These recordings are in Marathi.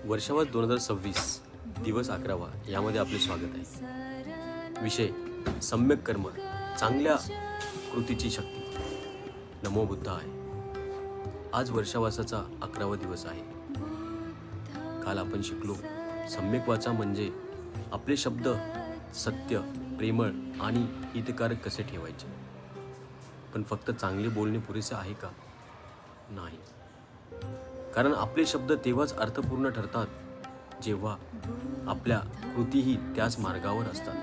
वर्षावास 2026 दिवस 11वा यामध्ये आपले स्वागत आहे. विषय सम्यक कर्म, चांगल्या कृतीची शक्ती. नमो बुद्धाय. आज वर्षावासाचा 11वा दिवस आहे. काल आपण शिकलो सम्यक वाचा म्हणजे आपले शब्द सत्य, प्रेमळ आणि हितकारक कसे ठेवायचे. पण फक्त चांगले बोलणे पुरेसे आहे का? नाही. कारण आपले शब्द तेव्हाच अर्थपूर्ण ठरतात जेव्हा आपल्या कृतीही त्याच मार्गावर असतात.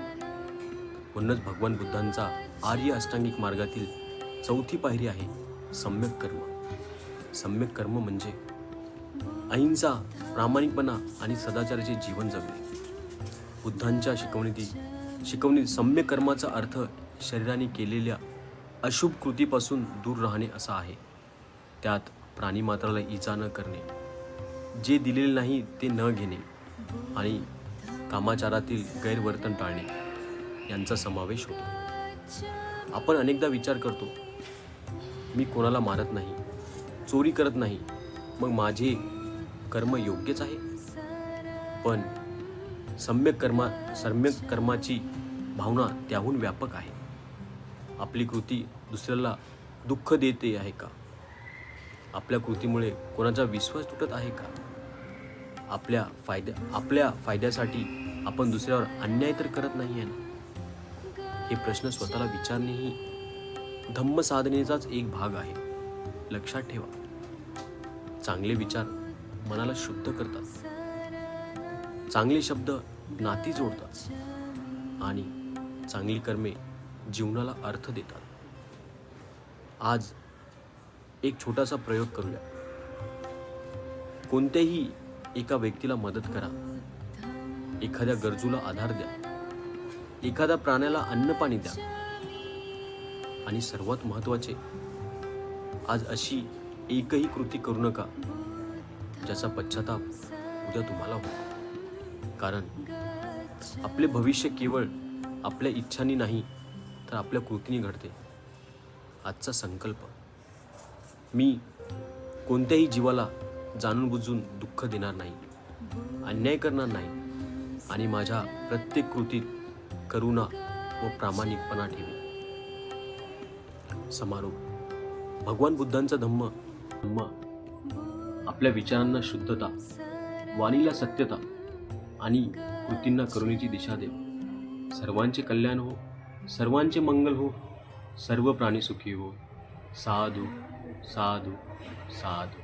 म्हणूनच भगवान बुद्धांचा आर्य अष्टांगिक मार्गातील चौथी पायरी आहे सम्यक कर्म. सम्यक कर्म म्हणजे अहिंसा, प्रामाणिकपणा आणि सदाचाराचे जीवन जगणे. बुद्धांच्या शिकवणीत सम्यक कर्माचा अर्थ शरीराने केलेल्या अशुभ कृतीपासून दूर राहणे असा आहे. त्यात प्राणीमात्राला इजा न करणे, जे दिलेले नाही ते न घेणे आणि कामाचारातील गैरवर्तन टाळणे यांचा समावेश होतो. आपण अनेकदा विचार करतो, मी कोणाला मारत नाही, चोरी करत नाही, मग माझे कर्म योग्यच आहे. पण सम्यक कर्माची भावना त्याहून व्यापक आहे. आपली कृती दुसऱ्याला दुःख देते आहे का? आपल्या कृतीमुळे कोणाचा विश्वास तुटत आहे का? आपल्या फायद्यासाठी आपण दुसऱ्यावर अन्याय तर करत नाही आहे ना? हे प्रश्न स्वतःला विचारणे धम्म साधनेचाच एक भाग आहे. लक्षात ठेवा, चांगले विचार मनाला शुद्ध करतात, चांगले शब्द नाती जोडतात आणि चांगली कर्मे जीवनाला अर्थ देतात. आज एक छोटासा प्रयोग करूया. कोणत्याही एका व्यक्तीला मदत करा, एखाद्या गरजूला आधार द्या, एखाद्या प्राण्याला अन्न पाणी द्या आणि सर्वात महत्त्वाचे, आज अशी एकही कृती करू नका ज्याचा पश्चाताप उद्या तुम्हाला हो. कारण आपले भविष्य केवळ आपल्या इच्छांनी नाही तर आपल्या कृतीने घडते. आजचा संकल्प, मी कोणत्याही जीवाला जाणून बुजून दुःख देणार नाही, अन्याय करणार नाही आणि माझ्या प्रत्येक कृतीत करुणा व प्रामाणिकपणा ठेवेन. समारोप. भगवान बुद्धांचा धम्म आपल्या विचारांना शुद्धता, वाणीला सत्यता आणि कृतींना करुणेची दिशा देव. सर्वांचे कल्याण हो, सर्वांचे मंगल हो, सर्व प्राणी सुखी हो. साधू साधू साधू.